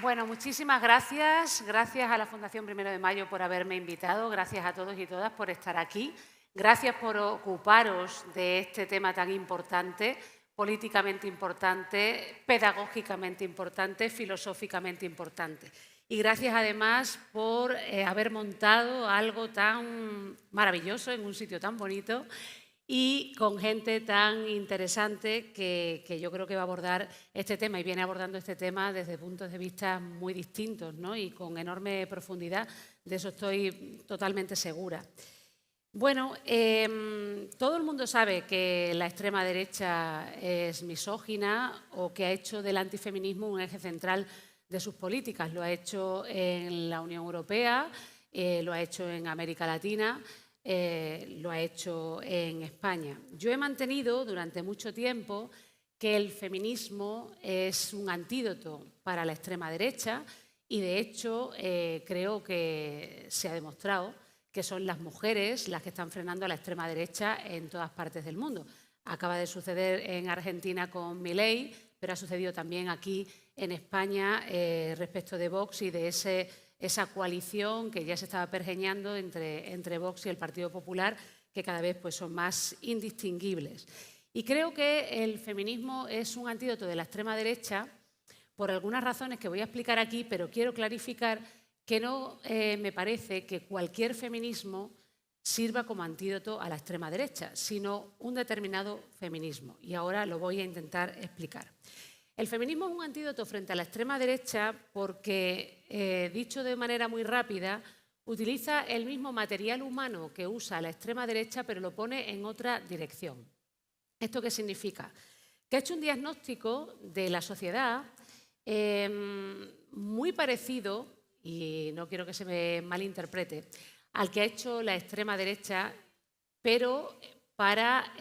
Bueno, muchísimas gracias. Gracias a la Fundación Primero de Mayo por haberme invitado. Gracias a todos y todas por estar aquí. Gracias por ocuparos de este tema tan importante, políticamente importante, pedagógicamente importante, filosóficamente importante. Y gracias además por haber montado algo tan maravilloso en un sitio tan bonito y con gente tan interesante que yo creo que va a abordar este tema y viene abordando este tema desde puntos de vista muy distintos, ¿no? Y con enorme profundidad, de eso estoy totalmente segura. Bueno, todo el mundo sabe que la extrema derecha es misógina o que ha hecho del antifeminismo un eje central de sus políticas. Lo ha hecho en la Unión Europea, lo ha hecho en América Latina, lo ha hecho en España. Yo he mantenido durante mucho tiempo que el feminismo es un antídoto para la extrema derecha y, de hecho, creo que se ha demostrado que son las mujeres las que están frenando a la extrema derecha en todas partes del mundo. Acaba de suceder en Argentina con Milei, pero ha sucedido también aquí en España respecto de Vox y de esa coalición que ya se estaba pergeñando entre Vox y el Partido Popular, que cada vez pues, son más indistinguibles. Y creo que el feminismo es un antídoto de la extrema derecha por algunas razones que voy a explicar aquí, pero quiero clarificar que no me parece que cualquier feminismo sirva como antídoto a la extrema derecha, sino un determinado feminismo. Y ahora lo voy a intentar explicar. El feminismo es un antídoto frente a la extrema derecha porque, dicho de manera muy rápida, utiliza el mismo material humano que usa la extrema derecha, pero lo pone en otra dirección. ¿Esto qué significa? Que ha hecho un diagnóstico de la sociedad muy parecido, y no quiero que se me malinterprete, al que ha hecho la extrema derecha, pero para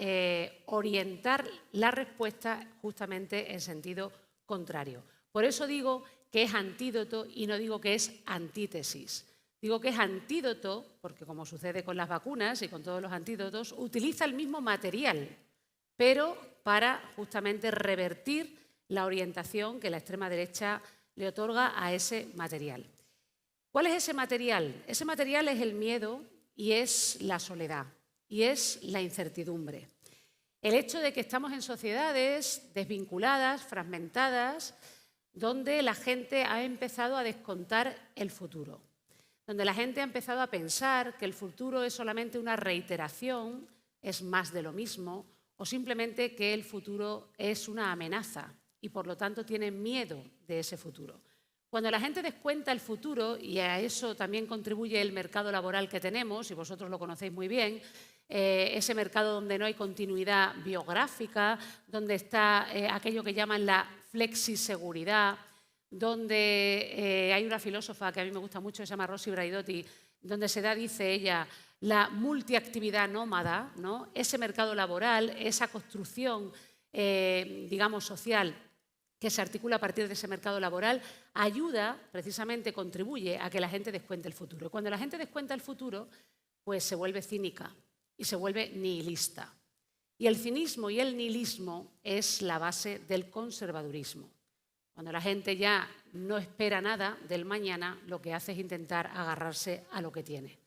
orientar la respuesta justamente en sentido contrario. Por eso digo que es antídoto y no digo que es antítesis. Digo que es antídoto porque, como sucede con las vacunas y con todos los antídotos, utiliza el mismo material, pero para justamente revertir la orientación que la extrema derecha le otorga a ese material. ¿Cuál es ese material? Ese material es el miedo y es la soledad y es la incertidumbre. El hecho de que estamos en sociedades desvinculadas, fragmentadas, donde la gente ha empezado a descontar el futuro, donde la gente ha empezado a pensar que el futuro es solamente una reiteración, es más de lo mismo, o simplemente que el futuro es una amenaza y por lo tanto tienen miedo de ese futuro. Cuando la gente descuenta el futuro, y a eso también contribuye el mercado laboral que tenemos, y vosotros lo conocéis muy bien, ese mercado donde no hay continuidad biográfica, donde está aquello que llaman la flexiseguridad, donde hay una filósofa que a mí me gusta mucho, se llama Rosy Braidotti, donde se da, dice ella, la multiactividad nómada, ¿no? Ese mercado laboral, esa construcción, digamos, social, que se articula a partir de ese mercado laboral, ayuda, precisamente contribuye a que la gente descuente el futuro. Y cuando la gente descuenta el futuro, pues se vuelve cínica y se vuelve nihilista. Y el cinismo y el nihilismo es la base del conservadurismo. Cuando la gente ya no espera nada del mañana, lo que hace es intentar agarrarse a lo que tiene.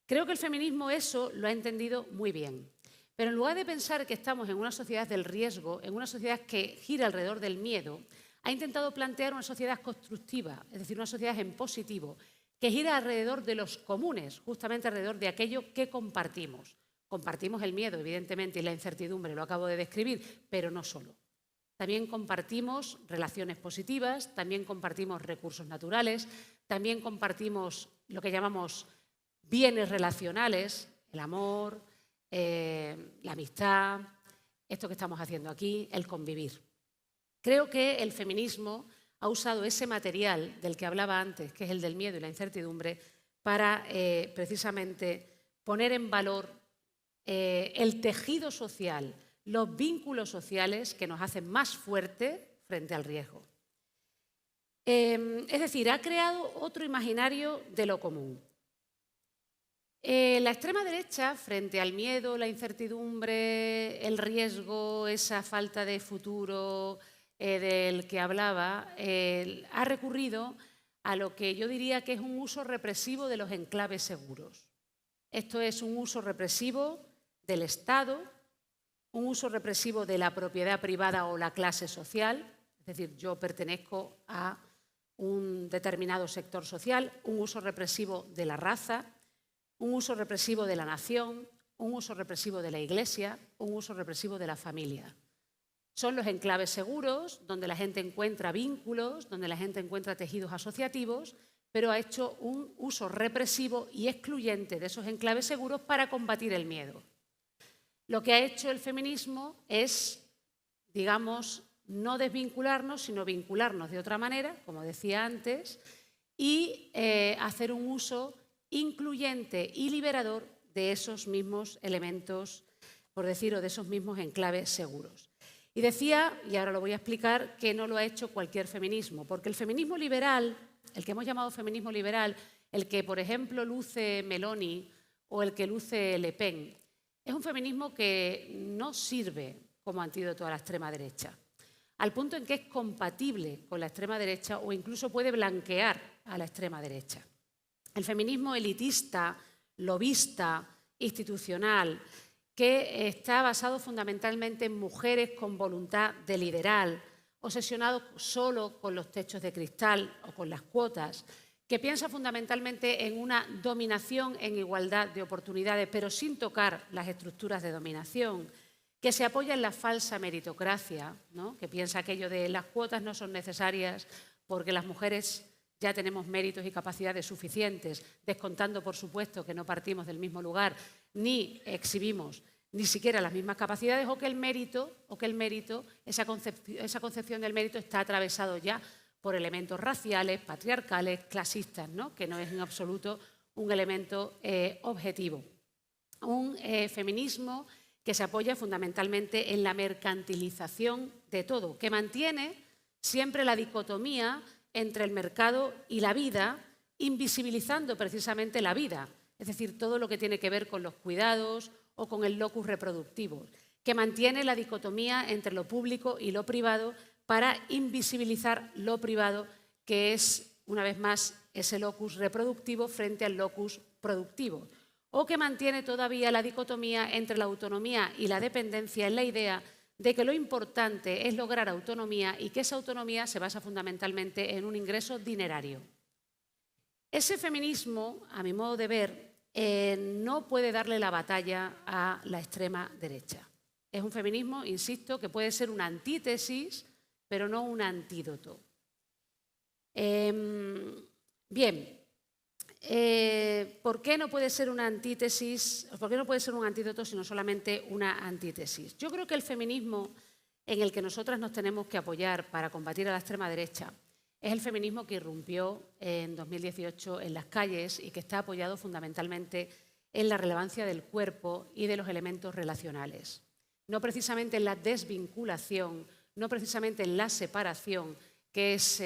Creo que el feminismo eso lo ha entendido muy bien. Pero en lugar de pensar que estamos en una sociedad del riesgo, en una sociedad que gira alrededor del miedo, ha intentado plantear una sociedad constructiva, es decir, una sociedad en positivo, que gira alrededor de los comunes, justamente alrededor de aquello que compartimos. Compartimos el miedo, evidentemente, y la incertidumbre, lo acabo de describir, pero no solo. También compartimos relaciones positivas, también compartimos recursos naturales, también compartimos lo que llamamos bienes relacionales, el amor, la amistad, esto que estamos haciendo aquí, el convivir. Creo que el feminismo ha usado ese material del que hablaba antes, que es el del miedo y la incertidumbre, para precisamente poner en valor el tejido social, los vínculos sociales que nos hacen más fuertes frente al riesgo. Es decir, ha creado otro imaginario de lo común. La extrema derecha, frente al miedo, la incertidumbre, el riesgo, esa falta de futuro, del que hablaba, ha recurrido a lo que yo diría que es un uso represivo de los enclaves seguros. Esto es un uso represivo del Estado, un uso represivo de la propiedad privada o la clase social, es decir, yo pertenezco a un determinado sector social, un uso represivo de la raza, un uso represivo de la nación, un uso represivo de la Iglesia, un uso represivo de la familia. Son los enclaves seguros, donde la gente encuentra vínculos, donde la gente encuentra tejidos asociativos, pero ha hecho un uso represivo y excluyente de esos enclaves seguros para combatir el miedo. Lo que ha hecho el feminismo es, digamos, no desvincularnos, sino vincularnos de otra manera, como decía antes, y hacer un uso incluyente y liberador de esos mismos elementos, por decirlo, de esos mismos enclaves seguros. Y decía, y ahora lo voy a explicar, que no lo ha hecho cualquier feminismo, porque el feminismo liberal, el que hemos llamado feminismo liberal, el que, por ejemplo, luce Meloni o el que luce Le Pen, es un feminismo que no sirve como antídoto a la extrema derecha, al punto en que es compatible con la extrema derecha o incluso puede blanquear a la extrema derecha. El feminismo elitista, lobista, institucional, que está basado fundamentalmente en mujeres con voluntad de liderar, obsesionados solo con los techos de cristal o con las cuotas, que piensa fundamentalmente en una dominación en igualdad de oportunidades, pero sin tocar las estructuras de dominación, que se apoya en la falsa meritocracia, ¿no? Que piensa aquello de las cuotas no son necesarias porque las mujeres ya tenemos méritos y capacidades suficientes, descontando, por supuesto, que no partimos del mismo lugar ni exhibimos ni siquiera las mismas capacidades, o que el mérito, esa concepción del mérito está atravesado ya por elementos raciales, patriarcales, clasistas, ¿no? Que no es en absoluto un elemento objetivo. Un feminismo que se apoya fundamentalmente en la mercantilización de todo, que mantiene siempre la dicotomía entre el mercado y la vida, invisibilizando precisamente la vida, es decir, todo lo que tiene que ver con los cuidados o con el locus reproductivo, que mantiene la dicotomía entre lo público y lo privado para invisibilizar lo privado, que es, una vez más, ese locus reproductivo frente al locus productivo, o que mantiene todavía la dicotomía entre la autonomía y la dependencia en la idea de que lo importante es lograr autonomía y que esa autonomía se basa fundamentalmente en un ingreso dinerario. Ese feminismo, a mi modo de ver, no puede darle la batalla a la extrema derecha. Es un feminismo, insisto, que puede ser una antítesis, pero no un antídoto. Bien, ¿por qué no puede ser una antítesis? ¿Por qué no puede ser un antídoto sino solamente una antítesis? Yo creo que el feminismo en el que nosotras nos tenemos que apoyar para combatir a la extrema derecha es el feminismo que irrumpió en 2018 en las calles y que está apoyado fundamentalmente en la relevancia del cuerpo y de los elementos relacionales. No precisamente en la desvinculación, no precisamente en la separación, que es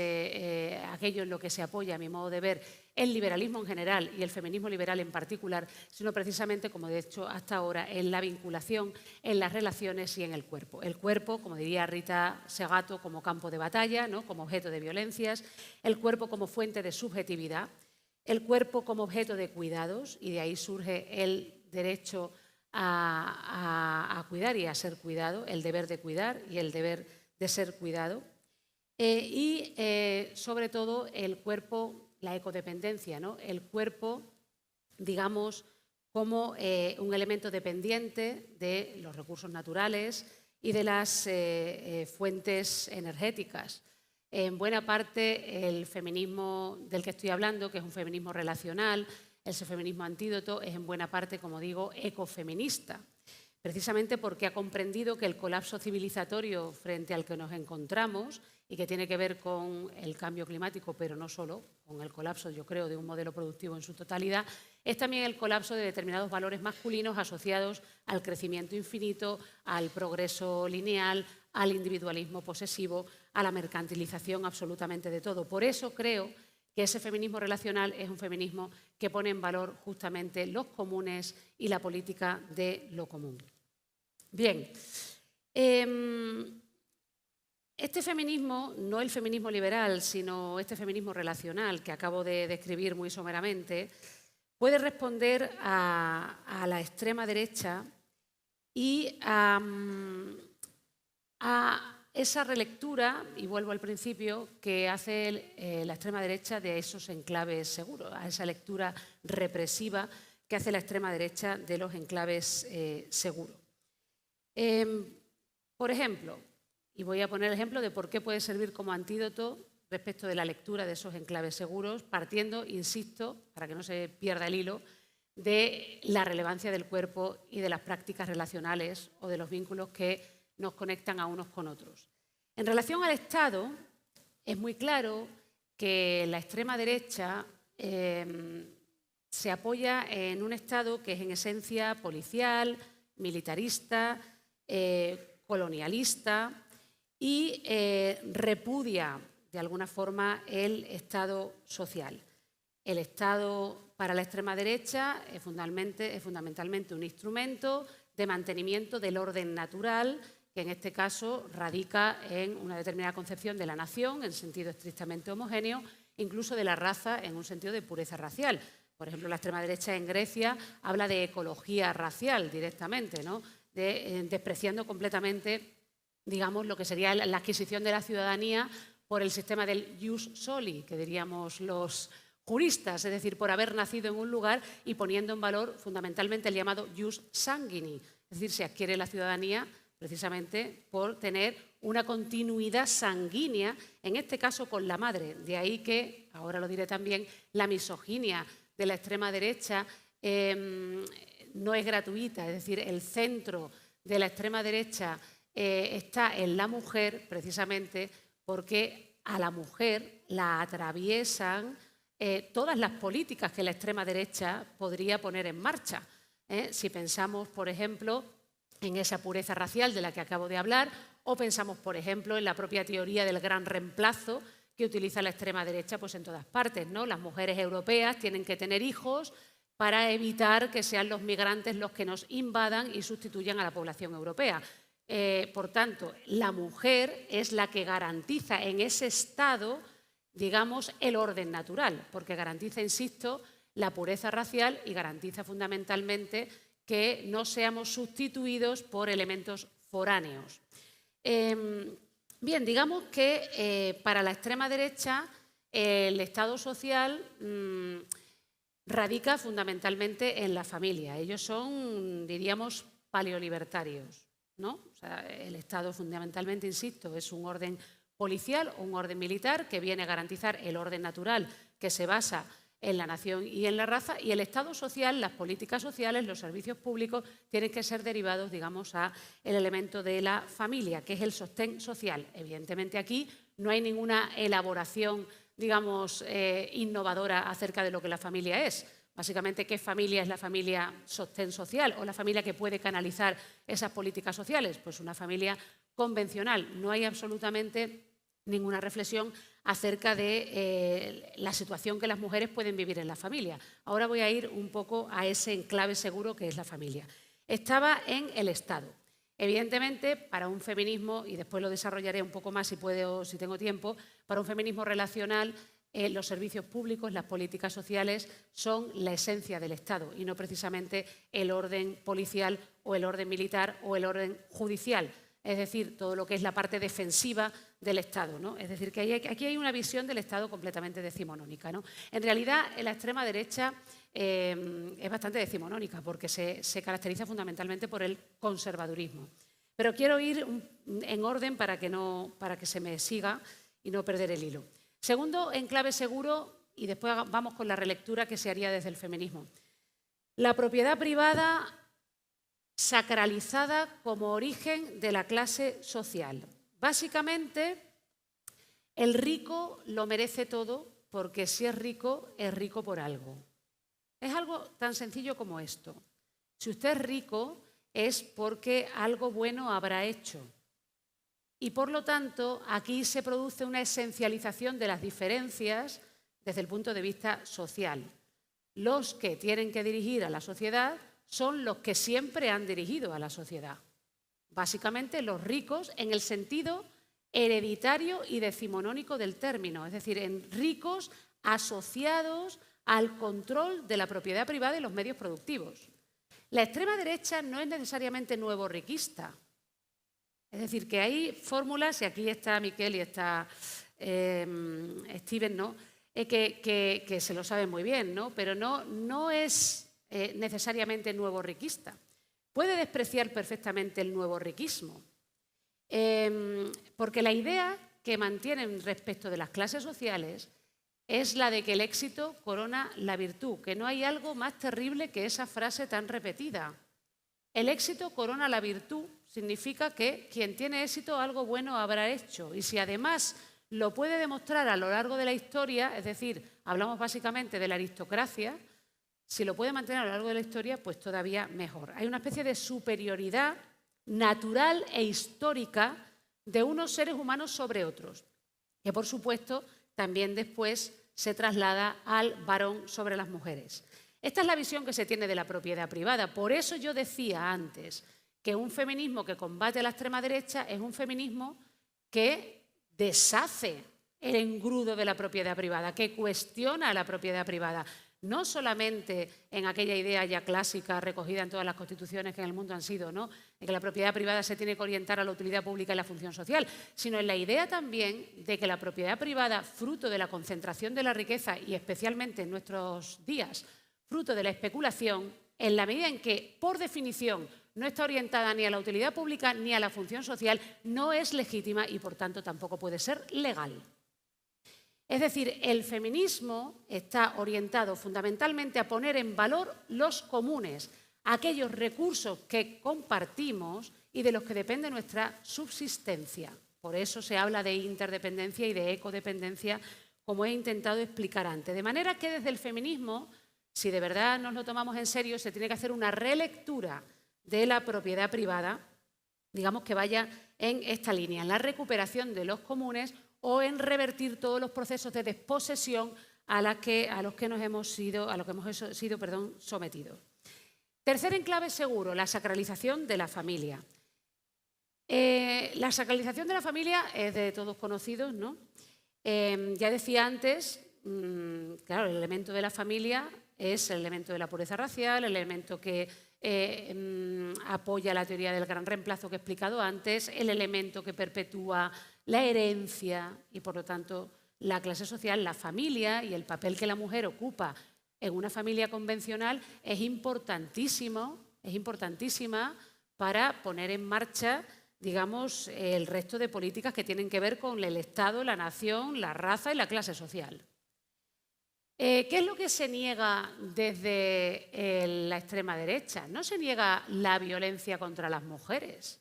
aquello en lo que se apoya, a mi modo de ver, el liberalismo en general y el feminismo liberal en particular, sino precisamente, como he hecho hasta ahora, en la vinculación, en las relaciones y en el cuerpo. El cuerpo, como diría Rita Segato, como campo de batalla, ¿no? Como objeto de violencias, el cuerpo como fuente de subjetividad, el cuerpo como objeto de cuidados, y de ahí surge el derecho a cuidar y a ser cuidado, el deber de cuidar y el deber de ser cuidado. Sobre todo el cuerpo, la ecodependencia, ¿no? El cuerpo, digamos, como un elemento dependiente de los recursos naturales y de las fuentes energéticas. En buena parte el feminismo del que estoy hablando, que es un feminismo relacional, ese feminismo antídoto, es en buena parte, como digo, ecofeminista, precisamente porque ha comprendido que el colapso civilizatorio frente al que nos encontramos y que tiene que ver con el cambio climático, pero no solo, con el colapso, yo creo, de un modelo productivo en su totalidad, es también el colapso de determinados valores masculinos asociados al crecimiento infinito, al progreso lineal, al individualismo posesivo, a la mercantilización absolutamente de todo. Por eso creo que ese feminismo relacional es un feminismo que pone en valor justamente los comunes y la política de lo común. Bien, Este feminismo, no el feminismo liberal, sino este feminismo relacional que acabo de describir muy someramente, puede responder a la extrema derecha y a esa relectura, y vuelvo al principio, que hace la extrema derecha de esos enclaves seguros, a esa lectura represiva que hace la extrema derecha de los enclaves seguros. Por ejemplo, y voy a poner el ejemplo de por qué puede servir como antídoto respecto de la lectura de esos enclaves seguros, partiendo, insisto, para que no se pierda el hilo, de la relevancia del cuerpo y de las prácticas relacionales o de los vínculos que nos conectan a unos con otros. En relación al Estado, es muy claro que la extrema derecha se apoya en un Estado que es en esencia policial, militarista, colonialista y repudia de alguna forma el Estado social. El Estado para la extrema derecha es fundamentalmente un instrumento de mantenimiento del orden natural, que en este caso radica en una determinada concepción de la nación, en sentido estrictamente homogéneo, incluso de la raza en un sentido de pureza racial. Por ejemplo, la extrema derecha en Grecia habla de ecología racial directamente, ¿no? Despreciando completamente, digamos, lo que sería la adquisición de la ciudadanía por el sistema del jus soli, que diríamos los juristas, es decir, por haber nacido en un lugar y poniendo en valor fundamentalmente el llamado jus sanguini, es decir, se adquiere la ciudadanía precisamente por tener una continuidad sanguínea, en este caso con la madre. De ahí que, ahora lo diré también, la misoginia de la extrema derecha no es gratuita, es decir, el centro de la extrema derecha está en la mujer precisamente porque a la mujer la atraviesan todas las políticas que la extrema derecha podría poner en marcha. Si pensamos, por ejemplo, en esa pureza racial de la que acabo de hablar, o pensamos, por ejemplo, en la propia teoría del gran reemplazo que utiliza la extrema derecha pues en todas partes, ¿no? Las mujeres europeas tienen que tener hijos para evitar que sean los migrantes los que nos invadan y sustituyan a la población europea. Por tanto, la mujer es la que garantiza en ese estado, digamos, el orden natural, porque garantiza, insisto, la pureza racial y garantiza fundamentalmente que no seamos sustituidos por elementos foráneos. Bien, digamos que para la extrema derecha el Estado social radica fundamentalmente en la familia. Ellos son, diríamos, paleolibertarios, ¿no? O sea, el Estado fundamentalmente, insisto, es un orden policial o un orden militar que viene a garantizar el orden natural que se basa en la nación y en la raza, y el Estado social, las políticas sociales, los servicios públicos tienen que ser derivados, digamos, al elemento de la familia, que es el sostén social. Evidentemente aquí no hay ninguna elaboración, digamos, innovadora acerca de lo que la familia es. Básicamente, ¿qué familia es la familia sostén social o la familia que puede canalizar esas políticas sociales? Pues una familia convencional. No hay absolutamente ninguna reflexión acerca de la situación que las mujeres pueden vivir en la familia. Ahora voy a ir un poco a ese enclave seguro que es la familia. Estaba en el Estado. Evidentemente, para un feminismo, y después lo desarrollaré un poco más si puedo, si tengo tiempo, para un feminismo relacional, los servicios públicos, las políticas sociales son la esencia del Estado y no precisamente el orden policial o el orden militar o el orden judicial. Es decir, todo lo que es la parte defensiva del Estado, ¿no? Es decir, que aquí hay una visión del Estado completamente decimonónica, ¿no? En realidad, la extrema derecha es bastante decimonónica porque se caracteriza fundamentalmente por el conservadurismo. Pero quiero ir en orden para que se me siga y no perder el hilo. Segundo enclave seguro, y después vamos con la relectura que se haría desde el feminismo. La propiedad privada sacralizada como origen de la clase social. Básicamente, el rico lo merece todo porque si es rico por algo. Es algo tan sencillo como esto. Si usted es rico es porque algo bueno habrá hecho. Y por lo tanto, aquí se produce una esencialización de las diferencias desde el punto de vista social. Los que tienen que dirigir a la sociedad son los que siempre han dirigido a la sociedad. Básicamente los ricos en el sentido hereditario y decimonónico del término, es decir, en ricos asociados al control de la propiedad privada y los medios productivos. La extrema derecha no es necesariamente nuevo riquista. Es decir, que hay fórmulas, y aquí está Miquel y está Steven, ¿no? Que se lo saben muy bien, ¿no? Pero no es necesariamente nuevo riquista. Puede despreciar perfectamente el nuevo riquismo, porque la idea que mantienen respecto de las clases sociales es la de que el éxito corona la virtud, que no hay algo más terrible que esa frase tan repetida. El éxito corona la virtud significa que quien tiene éxito algo bueno habrá hecho, y si además lo puede demostrar a lo largo de la historia, es decir, hablamos básicamente de la aristocracia, si lo puede mantener a lo largo de la historia, pues todavía mejor. Hay una especie de superioridad natural e histórica de unos seres humanos sobre otros, que por supuesto también después se traslada al varón sobre las mujeres. Esta es la visión que se tiene de la propiedad privada. Por eso yo decía antes que un feminismo que combate a la extrema derecha es un feminismo que deshace el engrudo de la propiedad privada, que cuestiona la propiedad privada, no solamente en aquella idea ya clásica recogida en todas las constituciones que en el mundo han sido, ¿no?, de que la propiedad privada se tiene que orientar a la utilidad pública y la función social, sino en la idea también de que la propiedad privada, fruto de la concentración de la riqueza y especialmente en nuestros días, fruto de la especulación, en la medida en que, por definición, no está orientada ni a la utilidad pública ni a la función social, no es legítima y, por tanto, tampoco puede ser legal. Es decir, el feminismo está orientado fundamentalmente a poner en valor los comunes, aquellos recursos que compartimos y de los que depende nuestra subsistencia. Por eso se habla de interdependencia y de ecodependencia, como he intentado explicar antes. De manera que desde el feminismo, si de verdad nos lo tomamos en serio, se tiene que hacer una relectura de la propiedad privada, digamos que vaya en esta línea, en la recuperación de los comunes o en revertir todos los procesos de desposesión a los que hemos sido sometidos. Tercer enclave seguro, la sacralización de la familia. La sacralización de la familia es de todos conocidos, ¿no? Ya decía antes, claro, el elemento de la familia es el elemento de la pureza racial, el elemento que apoya la teoría del gran reemplazo que he explicado antes, el elemento que perpetúa la herencia y, por lo tanto, la clase social, la familia y el papel que la mujer ocupa en una familia convencional es importantísima para poner en marcha, digamos, el resto de políticas que tienen que ver con el Estado, la nación, la raza y la clase social. ¿Qué es lo que se niega desde la extrema derecha? No se niega la violencia contra las mujeres.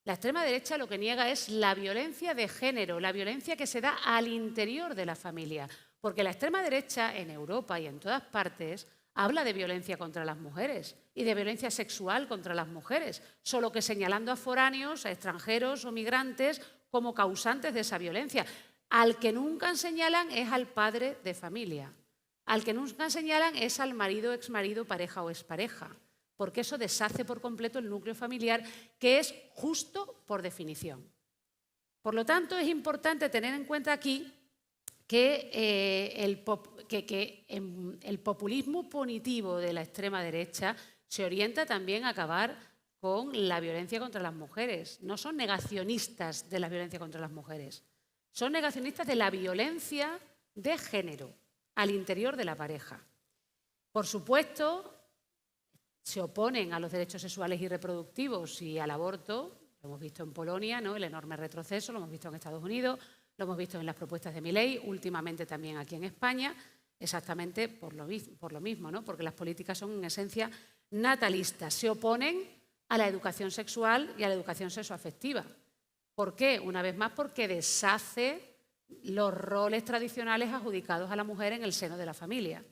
La extrema derecha lo que niega es la violencia de género, la violencia que se da al interior de la familia. Porque la extrema derecha en Europa y en todas partes habla de violencia contra las mujeres y de violencia sexual contra las mujeres, solo que señalando a foráneos, a extranjeros o migrantes como causantes de esa violencia. Al que nunca señalan es al padre de familia. Al que nunca señalan es al marido, exmarido, pareja o expareja, porque eso deshace por completo el núcleo familiar, que es justo por definición. Por lo tanto, es importante tener en cuenta aquí que el populismo punitivo de la extrema derecha se orienta también a acabar con la violencia contra las mujeres. No son negacionistas de la violencia contra las mujeres, son negacionistas de la violencia de género al interior de la pareja. Por supuesto, se oponen a los derechos sexuales y reproductivos y al aborto. Lo hemos visto en Polonia, ¿no?, el enorme retroceso, lo hemos visto en Estados Unidos, lo hemos visto en las propuestas de Milei, últimamente también aquí en España, exactamente por lo mismo, ¿no?, porque las políticas son en esencia natalistas. Se oponen a la educación sexual y a la educación sexoafectiva. ¿Por qué? Una vez más, porque deshace los roles tradicionales adjudicados a la mujer en el seno de la familia.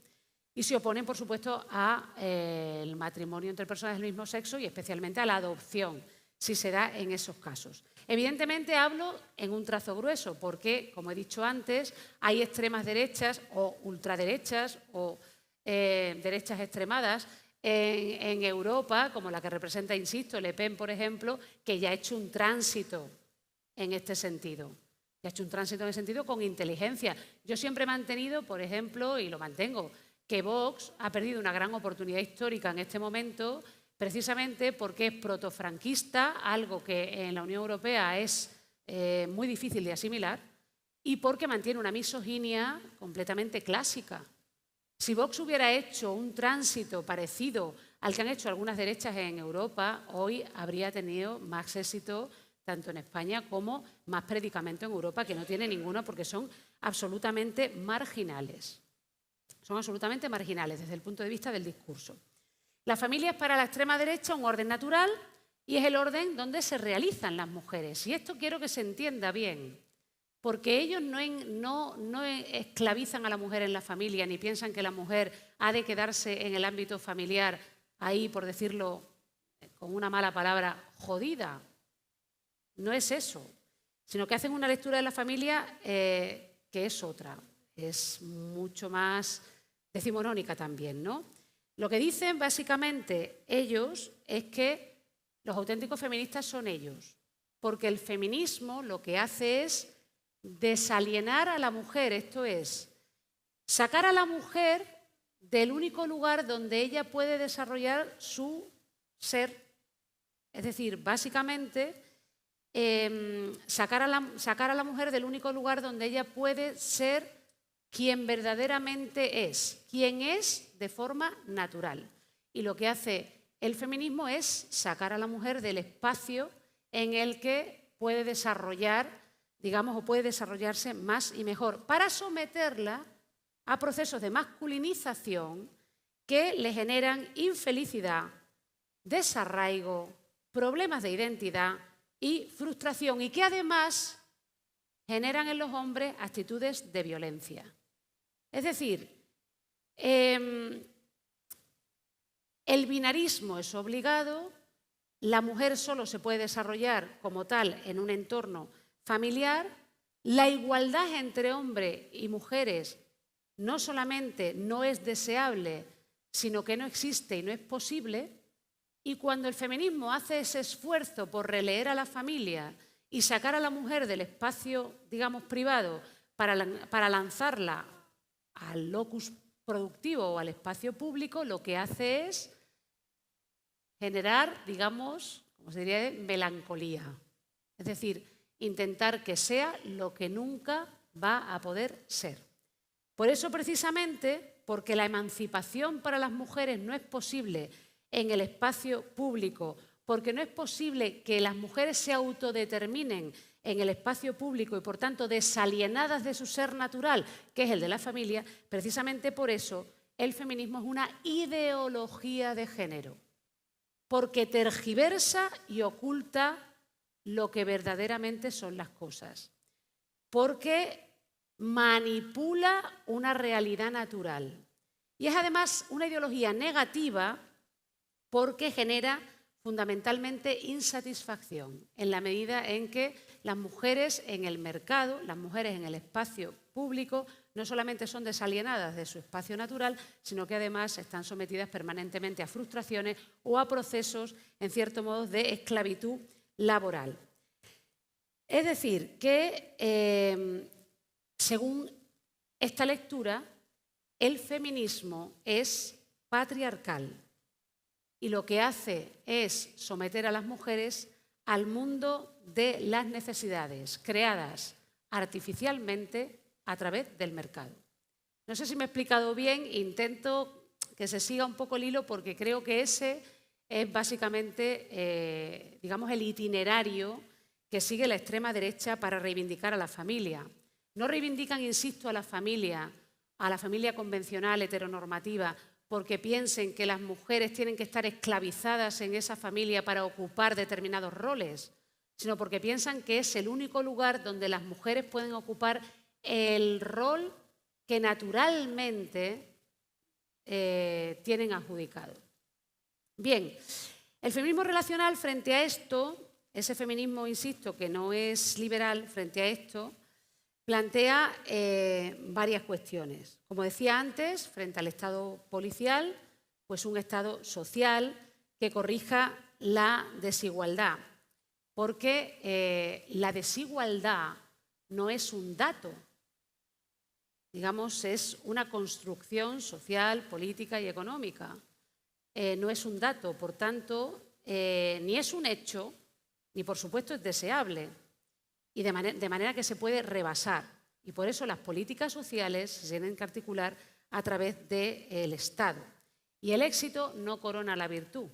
Y se oponen, por supuesto, al matrimonio entre personas del mismo sexo y especialmente a la adopción, si se da en esos casos. Evidentemente hablo en un trazo grueso porque, como he dicho antes, hay extremas derechas o ultraderechas o derechas extremadas en Europa, como la que representa, insisto, Le Pen, por ejemplo, que ya ha hecho un tránsito en este sentido. Y ha hecho un tránsito en ese sentido con inteligencia. Yo siempre he mantenido, por ejemplo, y lo mantengo, que Vox ha perdido una gran oportunidad histórica en este momento precisamente porque es protofranquista, algo que en la Unión Europea es muy difícil de asimilar, y porque mantiene una misoginia completamente clásica. Si Vox hubiera hecho un tránsito parecido al que han hecho algunas derechas en Europa, hoy habría tenido más éxito tanto en España como más predicamento en Europa, que no tiene ninguno porque son absolutamente marginales. Son absolutamente marginales desde el punto de vista del discurso. La familia es para la extrema derecha un orden natural y es el orden donde se realizan las mujeres. Y esto quiero que se entienda bien, porque ellos no esclavizan a la mujer en la familia ni piensan que la mujer ha de quedarse en el ámbito familiar ahí, por decirlo con una mala palabra, jodida. No es eso, sino que hacen una lectura de la familia que es otra, es mucho más decimonónica también, ¿no? Lo que dicen básicamente ellos es que los auténticos feministas son ellos, porque el feminismo lo que hace es desalienar a la mujer, esto es, sacar a la mujer del único lugar donde ella puede desarrollar su ser. Es decir, básicamente, sacar a la mujer del único lugar donde ella puede ser quien verdaderamente es, quien es de forma natural. Y lo que hace el feminismo es sacar a la mujer del espacio en el que puede desarrollar, digamos, o puede desarrollarse más y mejor, para someterla a procesos de masculinización que le generan infelicidad, desarraigo, problemas de identidad y frustración, y que además generan en los hombres actitudes de violencia. Es decir, el binarismo es obligado, la mujer solo se puede desarrollar como tal en un entorno familiar, la igualdad entre hombres y mujeres no solamente no es deseable, sino que no existe y no es posible, y cuando el feminismo hace ese esfuerzo por releer a la familia y sacar a la mujer del espacio, digamos, privado para lanzarla al locus productivo o al espacio público, lo que hace es generar, digamos, como se diría, melancolía. Es decir, intentar que sea lo que nunca va a poder ser. Por eso, precisamente, porque la emancipación para las mujeres no es posible en el espacio público, porque no es posible que las mujeres se autodeterminen en el espacio público y, por tanto, desalienadas de su ser natural, que es el de la familia, precisamente por eso el feminismo es una ideología de género, porque tergiversa y oculta lo que verdaderamente son las cosas, porque manipula una realidad natural. Y es además una ideología negativa porque genera fundamentalmente insatisfacción, en la medida en que las mujeres en el mercado, las mujeres en el espacio público, no solamente son desalienadas de su espacio natural, sino que además están sometidas permanentemente a frustraciones o a procesos, en cierto modo, de esclavitud laboral. Es decir, que según esta lectura, el feminismo es patriarcal y lo que hace es someter a las mujeres al mundo de las necesidades creadas artificialmente a través del mercado. No sé si me he explicado bien, intento que se siga un poco el hilo porque creo que ese es básicamente, digamos, el itinerario que sigue la extrema derecha para reivindicar a la familia. No reivindican, insisto, a la familia convencional, heteronormativa, porque piensen que las mujeres tienen que estar esclavizadas en esa familia para ocupar determinados roles, sino porque piensan que es el único lugar donde las mujeres pueden ocupar el rol que naturalmente tienen adjudicado. Bien, el feminismo relacional frente a esto, ese feminismo, insisto, que no es liberal, frente a esto, plantea varias cuestiones. Como decía antes, frente al Estado policial, pues un Estado social que corrija la desigualdad. porque la desigualdad no es un dato, digamos, es una construcción social, política y económica. No es un dato, por tanto, ni es un hecho, ni por supuesto es deseable, y de manera que se puede rebasar. Y por eso las políticas sociales se tienen que articular a través del Estado. Y el éxito no corona la virtud,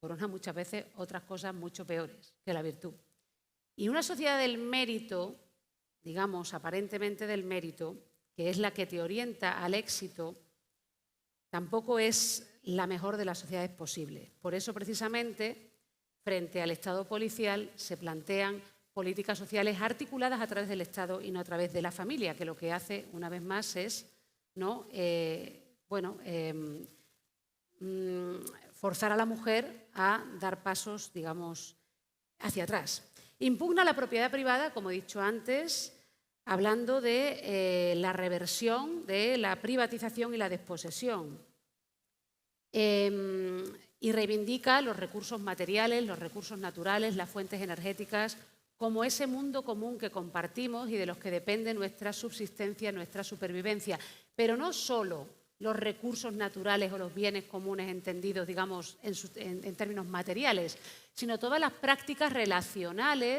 corona muchas veces otras cosas mucho peores que la virtud. Y una sociedad del mérito, digamos, aparentemente del mérito, que es la que te orienta al éxito, tampoco es la mejor de las sociedades posibles. Por eso, precisamente, frente al Estado policial se plantean políticas sociales articuladas a través del Estado y no a través de la familia, que lo que hace, una vez más, es forzar a la mujer a dar pasos, digamos, hacia atrás. Impugna la propiedad privada, como he dicho antes, hablando de la reversión de la privatización y la desposesión. Y reivindica los recursos materiales, los recursos naturales, las fuentes energéticas, como ese mundo común que compartimos y de los que depende nuestra subsistencia, nuestra supervivencia. Pero no solo los recursos naturales o los bienes comunes entendidos, digamos, en términos materiales, sino todas las prácticas relacionales.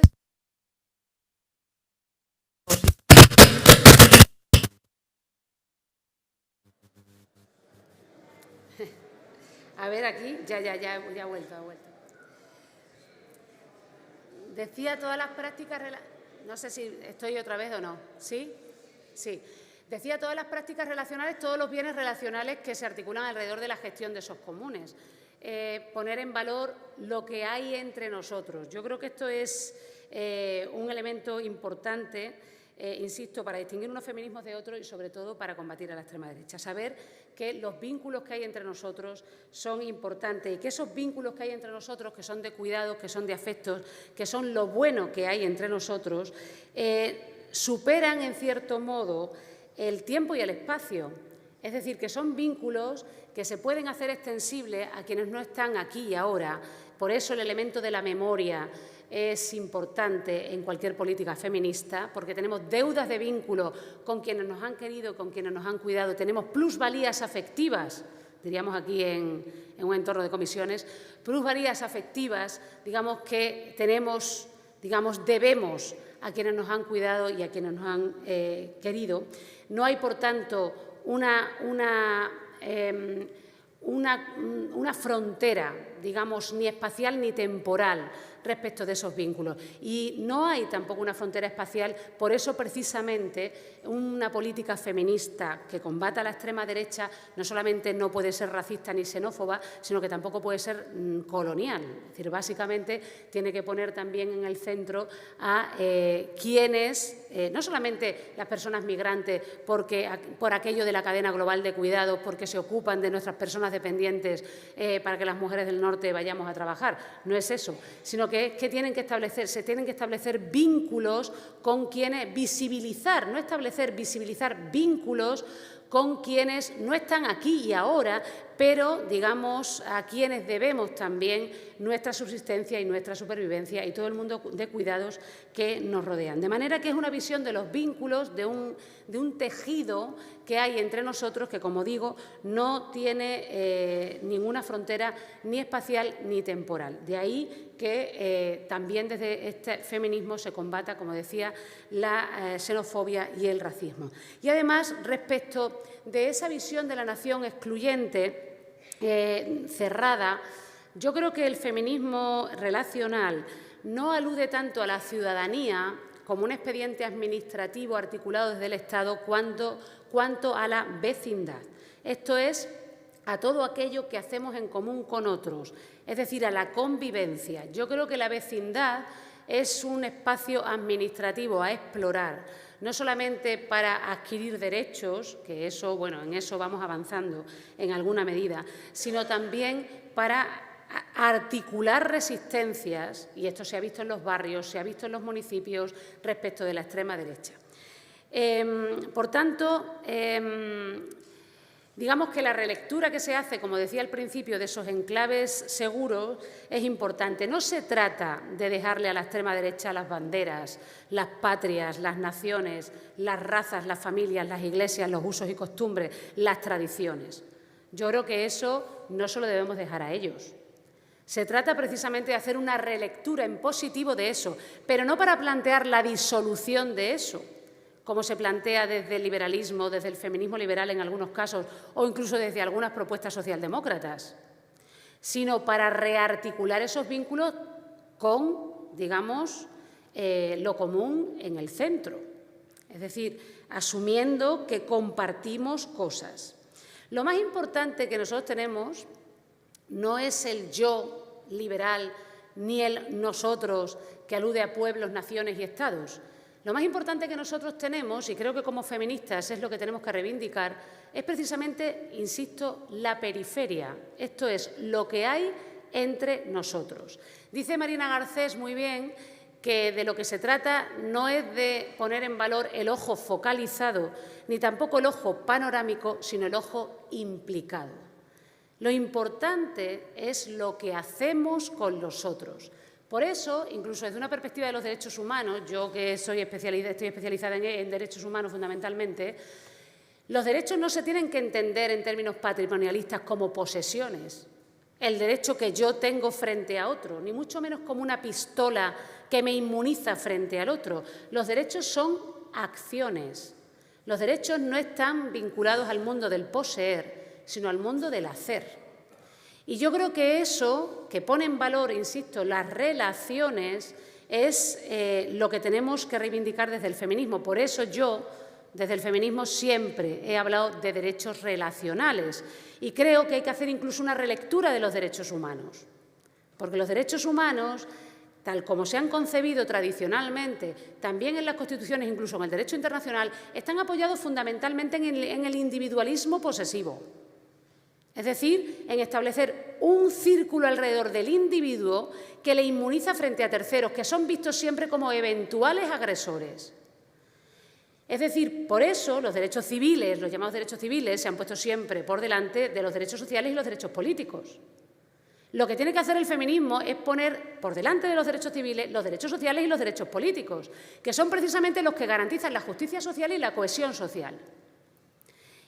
A ver, aquí, ya ha vuelto. Decía todas las prácticas, no sé si estoy otra vez o no, ¿sí? Sí. Decía todas las prácticas relacionales, todos los bienes relacionales que se articulan alrededor de la gestión de esos comunes. Poner en valor lo que hay entre nosotros. Yo creo que esto es un elemento importante, insisto, para distinguir unos feminismos de otros y, sobre todo, para combatir a la extrema derecha. Saber que los vínculos que hay entre nosotros son importantes y que esos vínculos que hay entre nosotros, que son de cuidados, que son de afectos, que son lo bueno que hay entre nosotros, superan, en cierto modo, el tiempo y el espacio. Es decir, que son vínculos que se pueden hacer extensibles a quienes no están aquí y ahora. Por eso el elemento de la memoria es importante en cualquier política feminista, porque tenemos deudas de vínculo con quienes nos han querido, con quienes nos han cuidado, tenemos plusvalías afectivas, diríamos aquí en un entorno de comisiones, plusvalías afectivas, digamos, que tenemos, digamos, debemos a quienes nos han cuidado y a quienes nos han querido. No hay, por tanto, una frontera, digamos, ni espacial ni temporal respecto de esos vínculos. Y no hay tampoco una frontera espacial, por eso precisamente una política feminista que combata a la extrema derecha no solamente no puede ser racista ni xenófoba, sino que tampoco puede ser colonial. Es decir, básicamente tiene que poner también en el centro a quienes, no solamente las personas migrantes, por aquello de la cadena global de cuidados, porque se ocupan de nuestras personas dependientes para que las mujeres del norte vayamos a trabajar, no es eso, sino que se tienen que establecer vínculos con quienes, visibilizar vínculos con quienes no están aquí y ahora, pero, digamos, a quienes debemos también nuestra subsistencia y nuestra supervivencia y todo el mundo de cuidados que nos rodean. De manera que es una visión de los vínculos, de un tejido que hay entre nosotros que, como digo, no tiene ninguna frontera ni espacial ni temporal. De ahí que también desde este feminismo se combata, como decía, la xenofobia y el racismo. Y además, respecto de esa visión de la nación excluyente, cerrada, yo creo que el feminismo relacional no alude tanto a la ciudadanía como un expediente administrativo articulado desde el Estado cuanto a la vecindad. Esto es, a todo aquello que hacemos en común con otros, es decir, a la convivencia. Yo creo que la vecindad es un espacio administrativo a explorar, no solamente para adquirir derechos, que eso, bueno, en eso vamos avanzando en alguna medida, sino también para articular resistencias, y esto se ha visto en los barrios, se ha visto en los municipios respecto de la extrema derecha. Por tanto, Digamos que la relectura que se hace, como decía al principio, de esos enclaves seguros es importante. No se trata de dejarle a la extrema derecha las banderas, las patrias, las naciones, las razas, las familias, las iglesias, los usos y costumbres, las tradiciones. Yo creo que eso no se lo debemos dejar a ellos. Se trata precisamente de hacer una relectura en positivo de eso, pero no para plantear la disolución de eso, como se plantea desde el liberalismo, desde el feminismo liberal en algunos casos, o incluso desde algunas propuestas socialdemócratas, sino para rearticular esos vínculos con, digamos, lo común en el centro. Es decir, asumiendo que compartimos cosas. Lo más importante que nosotros tenemos no es el yo liberal ni el nosotros que alude a pueblos, naciones y estados. Lo más importante que nosotros tenemos, y creo que como feministas es lo que tenemos que reivindicar, es precisamente, insisto, la periferia. Esto es lo que hay entre nosotros. Dice Marina Garcés muy bien que de lo que se trata no es de poner en valor el ojo focalizado, ni tampoco el ojo panorámico, sino el ojo implicado. Lo importante es lo que hacemos con los otros. Por eso, incluso desde una perspectiva de los derechos humanos, yo que estoy especializada en derechos humanos fundamentalmente, los derechos no se tienen que entender en términos patrimonialistas como posesiones, el derecho que yo tengo frente a otro, ni mucho menos como una pistola que me inmuniza frente al otro. Los derechos son acciones. Los derechos no están vinculados al mundo del poseer, sino al mundo del hacer. Y yo creo que eso, que pone en valor, insisto, las relaciones, es lo que tenemos que reivindicar desde el feminismo. Por eso yo, desde el feminismo, siempre he hablado de derechos relacionales y creo que hay que hacer incluso una relectura de los derechos humanos. Porque los derechos humanos, tal como se han concebido tradicionalmente, también en las constituciones, incluso en el derecho internacional, están apoyados fundamentalmente en el individualismo posesivo. Es decir, en establecer un círculo alrededor del individuo que le inmuniza frente a terceros, que son vistos siempre como eventuales agresores. Es decir, por eso los derechos civiles, los llamados derechos civiles, se han puesto siempre por delante de los derechos sociales y los derechos políticos. Lo que tiene que hacer el feminismo es poner por delante de los derechos civiles los derechos sociales y los derechos políticos, que son precisamente los que garantizan la justicia social y la cohesión social.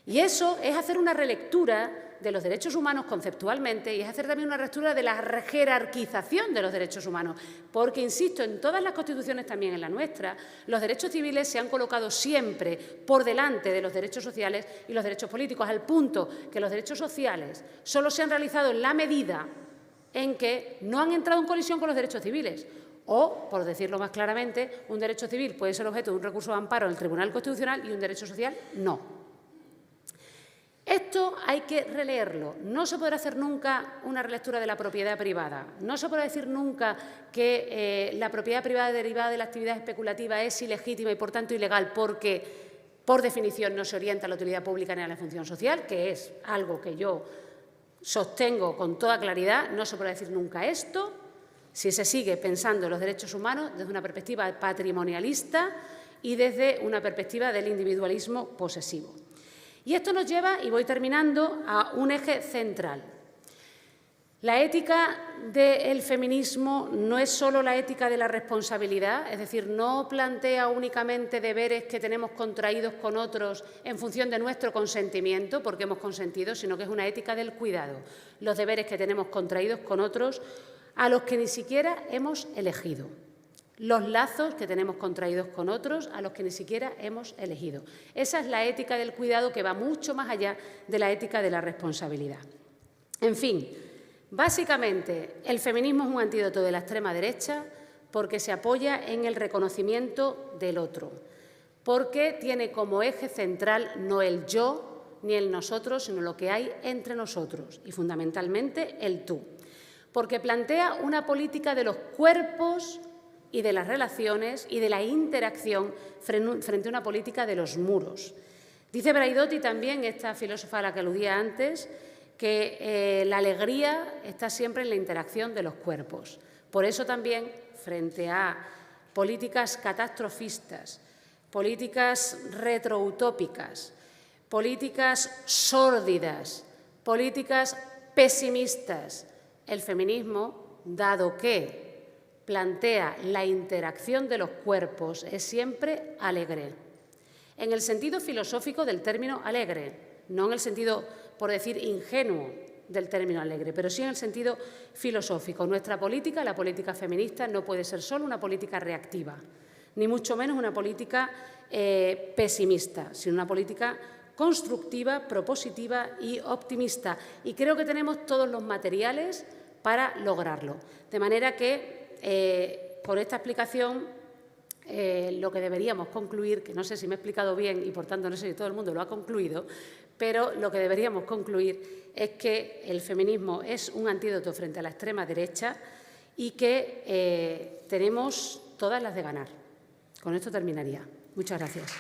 Y eso es hacer una relectura de los derechos humanos conceptualmente y es hacer también una relectura de la jerarquización de los derechos humanos, porque, insisto, en todas las constituciones, también en la nuestra, los derechos civiles se han colocado siempre por delante de los derechos sociales y los derechos políticos, al punto que los derechos sociales solo se han realizado en la medida en que no han entrado en colisión con los derechos civiles. O, por decirlo más claramente, un derecho civil puede ser objeto de un recurso de amparo en el Tribunal Constitucional y un derecho social no. Esto hay que releerlo. No se podrá hacer nunca una relectura de la propiedad privada. No se podrá decir nunca que la propiedad privada derivada de la actividad especulativa es ilegítima y, por tanto, ilegal porque, por definición, no se orienta a la utilidad pública ni a la función social, que es algo que yo sostengo con toda claridad. No se podrá decir nunca esto si se sigue pensando en los derechos humanos desde una perspectiva patrimonialista y desde una perspectiva del individualismo posesivo. Y esto nos lleva, y voy terminando, a un eje central. La ética del feminismo no es solo la ética de la responsabilidad, es decir, no plantea únicamente deberes que tenemos contraídos con otros en función de nuestro consentimiento, porque hemos consentido, sino que es una ética del cuidado. Los deberes que tenemos contraídos con otros a los que ni siquiera hemos elegido. Los lazos que tenemos contraídos con otros a los que ni siquiera hemos elegido. Esa es la ética del cuidado que va mucho más allá de la ética de la responsabilidad. En fin, básicamente el feminismo es un antídoto de la extrema derecha porque se apoya en el reconocimiento del otro, porque tiene como eje central no el yo ni el nosotros, sino lo que hay entre nosotros y fundamentalmente el tú, porque plantea una política de los cuerpos y de las relaciones y de la interacción frente a una política de los muros. Dice Braidotti también, esta filósofa a la que aludía antes, que la alegría está siempre en la interacción de los cuerpos. Por eso también, frente a políticas catastrofistas, políticas retroutópicas, políticas sórdidas, políticas pesimistas. El feminismo, dado que plantea la interacción de los cuerpos, es siempre alegre. En el sentido filosófico del término alegre, no en el sentido, por decir, ingenuo del término alegre, pero sí en el sentido filosófico. Nuestra política, la política feminista, no puede ser solo una política reactiva, ni mucho menos una política pesimista, sino una política constructiva, propositiva y optimista. Y creo que tenemos todos los materiales para lograrlo. De manera que, por esta explicación, lo que deberíamos concluir, que no sé si me he explicado bien y por tanto no sé si todo el mundo lo ha concluido, pero lo que deberíamos concluir es que el feminismo es un antídoto frente a la extrema derecha y que tenemos todas las de ganar. Con esto terminaría. Muchas gracias.